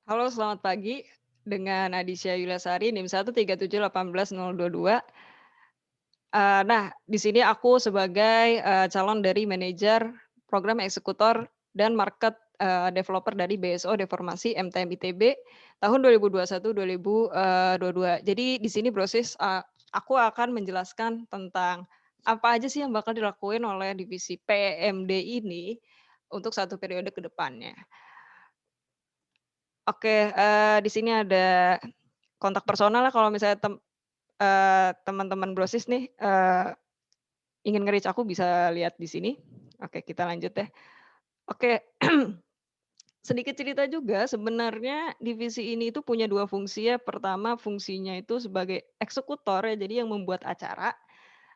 Halo, selamat pagi. Dengan Adisya Yulasari, NIM 137181022. Nah, di sini aku sebagai, calon dari manajer program eksekutor dan market, developer dari BSO Deformasi MTM ITB tahun 2021-2022. Jadi di sini aku akan menjelaskan tentang apa aja sih yang bakal dilakuin oleh divisi PMD ini untuk satu periode ke depannya. Oke, di sini ada kontak personal lah kalau misalnya teman-teman Brosis nih, ingin nge-reach aku bisa lihat di sini. Oke, kita lanjut ya. Oke, sedikit cerita juga sebenarnya divisi ini itu punya 2 fungsi ya. Pertama fungsinya itu sebagai eksekutor ya, jadi yang membuat acara.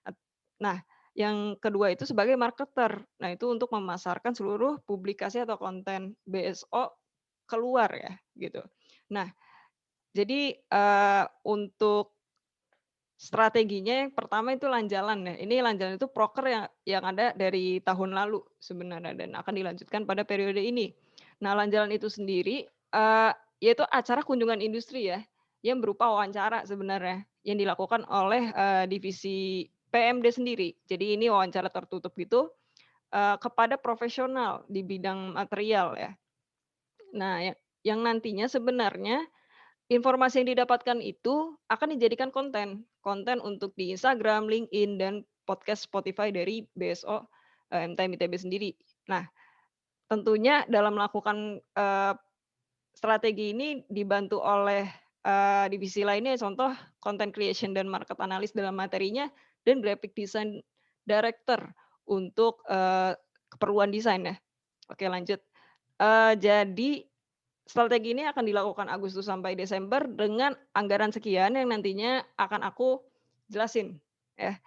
Et nah, yang kedua itu sebagai marketer. Nah, itu untuk memasarkan seluruh publikasi atau konten BSO keluar ya, gitu. Nah, jadi, untuk strateginya yang pertama itu lanjalan ya, ini lanjalan itu proker yang ada dari tahun lalu sebenarnya dan akan dilanjutkan pada periode ini. Nah, lanjalan itu sendiri, yaitu acara kunjungan industri ya, yang berupa wawancara sebenarnya, yang dilakukan oleh, divisi PMD sendiri. Jadi ini wawancara tertutup gitu, kepada profesional di bidang material ya. Nah, yang nantinya sebenarnya informasi yang didapatkan itu akan dijadikan konten, konten untuk di Instagram, LinkedIn, dan podcast Spotify dari BSO, MTM ITB sendiri. Nah, tentunya dalam melakukan, strategi ini dibantu oleh, divisi lainnya, contoh content creation dan market analyst dalam materinya, dan graphic design director untuk, keperluan desain ya. Oke lanjut, jadi strategi ini akan dilakukan Agustus sampai Desember dengan anggaran sekian yang nantinya akan aku jelasin ya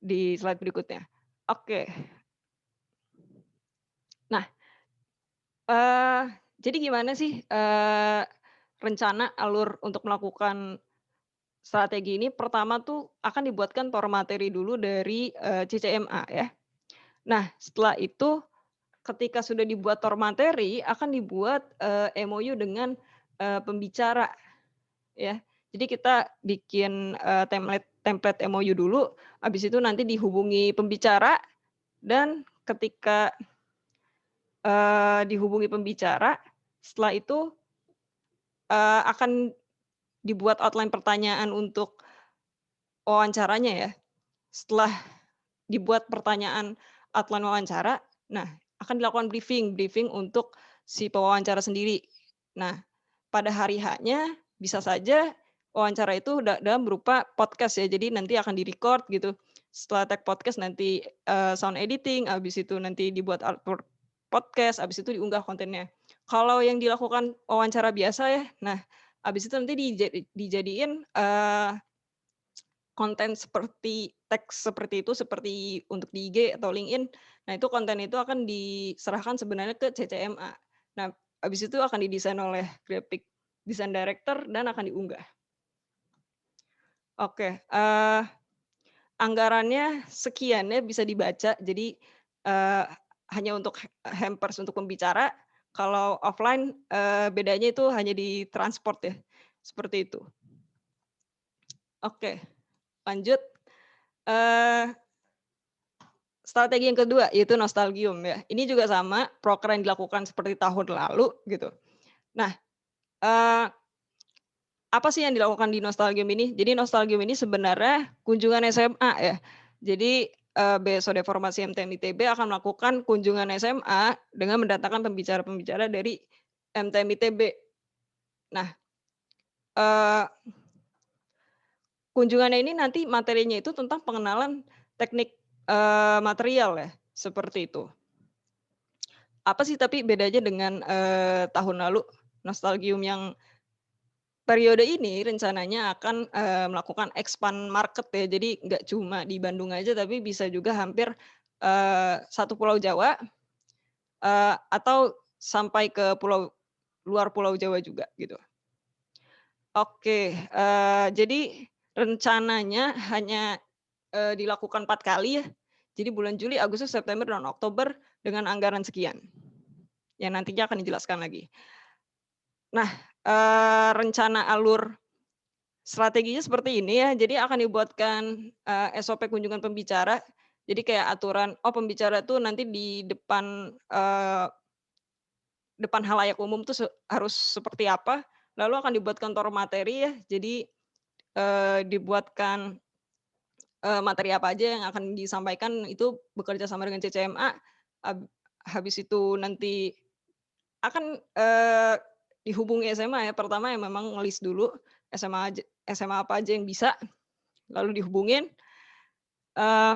di slide berikutnya. Oke. Nah, eee, jadi gimana sih, rencana alur untuk melakukan strategi ini? Pertama tuh akan dibuatkan tor materi dulu dari, CCMA ya. Nah, setelah itu ketika sudah dibuat tor materi akan dibuat, MOU dengan, pembicara. Ya, jadi kita bikin, template template MOU dulu, habis itu nanti dihubungi pembicara dan ketika, dihubungi pembicara, setelah itu, akan dibuat outline pertanyaan untuk wawancaranya ya. Setelah dibuat pertanyaan outline wawancara, nah akan dilakukan briefing briefing untuk si pewawancara sendiri. Nah, pada hari H-nya bisa saja wawancara itu dalam berupa podcast ya, jadi nanti akan di-record gitu. Setelah tag podcast nanti, sound editing, habis itu nanti dibuat artwork podcast, habis itu diunggah kontennya. Kalau yang dilakukan wawancara biasa ya, nah habis itu nanti dijadiin, konten seperti teks seperti itu, seperti untuk di IG atau LinkedIn. Nah, itu konten itu akan diserahkan sebenarnya ke CCMA. Nah, habis itu akan didesain oleh graphic design director dan akan diunggah. Oke, anggarannya sekian ya bisa dibaca. Jadi, eee, hanya untuk hampers untuk pembicara, kalau offline, bedanya itu hanya di transport ya, seperti itu. Oke, lanjut, eee strategi yang kedua yaitu nostalgium ya. Ini juga sama, proker yang dilakukan seperti tahun lalu gitu. Nah, eee, apa sih yang dilakukan di nostalgium ini? Jadi nostalgium ini sebenarnya kunjungan SMA ya. Jadi, BSO Deformasi MTM ITB akan melakukan kunjungan SMA dengan mendatangkan pembicara-pembicara dari MTM ITB. Nah, eee, kunjungannya ini nanti materinya itu tentang pengenalan teknik, material ya, seperti itu. Apa sih tapi bedanya dengan, tahun lalu? Nostalgium yang periode ini rencananya akan, melakukan expand market ya. Jadi nggak cuma di Bandung aja, tapi bisa juga hampir, satu Pulau Jawa, atau sampai ke luar Pulau Jawa juga gitu. Oke, jadi rencananya hanya, dilakukan 4 kali ya. Jadi bulan Juli, Agustus, September, dan Oktober dengan anggaran sekian, yang nantinya akan dijelaskan lagi. Nah, rencana alur strateginya seperti ini ya, jadi akan dibuatkan, SOP kunjungan pembicara. Jadi kayak aturan, oh pembicara tuh nanti di depan halayak umum tuh harus seperti apa, lalu akan dibuatkan tor materi ya. Jadi, dibuatkan, materi apa aja yang akan disampaikan itu bekerja sama dengan CCMA, habis itu nanti akan, dihubungi SMA ya, pertama ya memang nge-list dulu SMA apa aja yang bisa, lalu dihubungin, eee,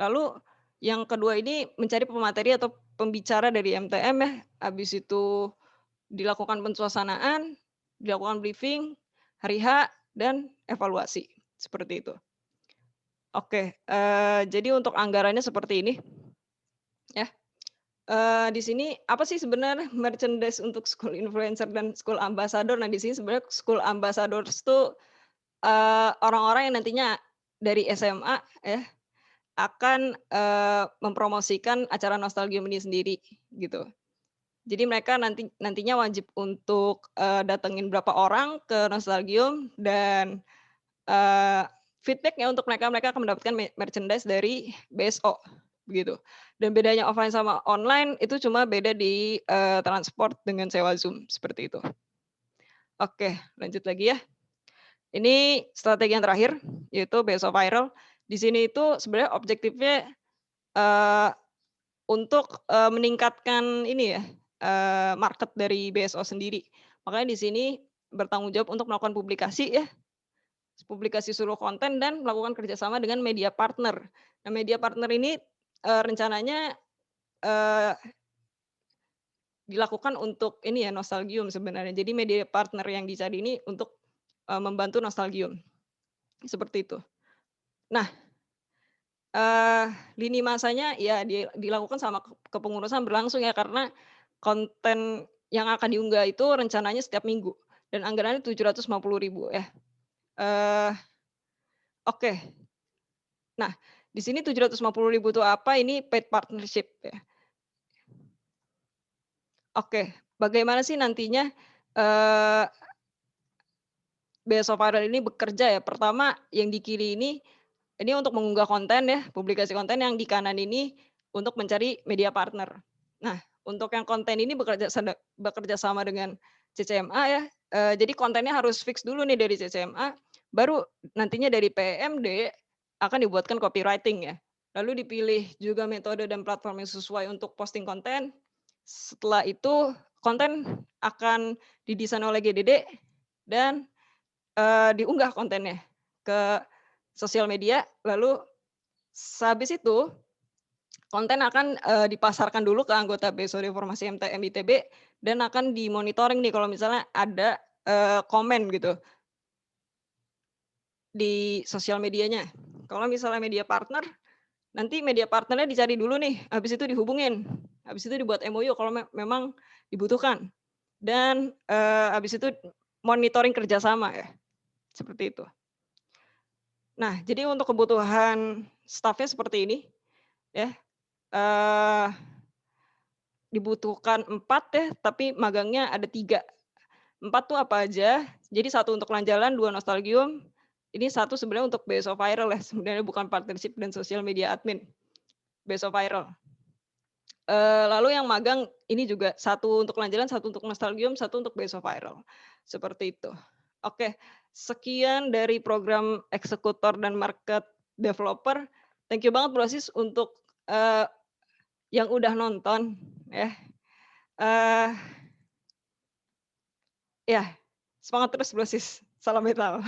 lalu yang kedua ini mencari pemateri atau pembicara dari MTM ya, habis itu dilakukan pensuasanaan, dilakukan briefing, hari H, dan evaluasi, seperti itu. Oke, jadi untuk anggarannya seperti ini, ya. Di sini apa sih sebenarnya merchandise untuk school influencer dan school ambassador? Nah, di sini sebenarnya school ambassadors tuh, orang-orang yang nantinya dari SMA ya, akan, mempromosikan acara Nostalgium ini sendiri, gitu. Jadi mereka nantinya wajib untuk, datengin berapa orang ke Nostalgium dan, eee, feedback-nya untuk mereka akan mendapatkan merchandise dari BSO, begitu. Dan bedanya offline sama online itu cuma beda di, transport dengan sewa Zoom, seperti itu. Oke, lanjut lagi ya. Ini strategi yang terakhir, yaitu BSO Viral. Di sini itu sebenarnya objektifnya, eee, untuk, meningkatkan ini ya, market dari BSO sendiri. Makanya di sini bertanggung jawab untuk melakukan publikasi ya, publikasi seluruh konten dan melakukan kerjasama dengan media partner. Nah, media partner ini, rencananya, eee, dilakukan untuk ini ya, Nostalgium sebenarnya. Jadi media partner yang dicari ini untuk, membantu Nostalgium, seperti itu. Nah, lini masanya ya dilakukan sama kepengurusan berlangsung ya, karena konten yang akan diunggah itu rencananya setiap minggu dan anggarannya 750.000 ya. Eee, oke. Nah, di sini 750.000 itu apa, ini paid partnership ya. Oke, bagaimana sih nantinya, eee, BSO Viral ini bekerja ya. Pertama yang di kiri ini untuk mengunggah konten ya, publikasi konten, yang di kanan ini untuk mencari media partner. Nah, untuk yang konten ini bekerja sama dengan CCMA ya, jadi kontennya harus fix dulu nih dari CCMA, baru nantinya dari PMD akan dibuatkan copywriting ya. Lalu dipilih juga metode dan platform yang sesuai untuk posting konten. Setelah itu konten akan didesain oleh GDD dan, diunggah kontennya ke sosial media, lalu sehabis itu konten akan, dipasarkan dulu ke anggota BSO Reformasi MTM ITB dan akan dimonitoring nih kalau misalnya ada, komen gitu di sosial medianya. Kalau misalnya media partner, nanti media partnernya dicari dulu nih, habis itu dihubungin, habis itu dibuat MOU kalau memang dibutuhkan dan, habis itu monitoring kerjasama ya, seperti itu. Nah, jadi untuk kebutuhan staf-nya seperti ini ya, eee, dibutuhkan 4 ya, tapi magangnya ada 3. 4 tuh apa aja, jadi 1 untuk Lanjalan, 2 Nostalgium, ini 1 sebenarnya untuk BSO Viral ya, sebenarnya bukan partnership dan sosial media admin, BSO Viral. Lalu yang magang ini juga 1 untuk Lanjalan, 1 untuk Nostalgium, 1 untuk BSO Viral, seperti itu. Oke, sekian dari program eksekutor dan market developer. Thank you banget Brosis untuk, eee, yang udah nonton ya, eee, ya semangat terus Brosis, salam metal.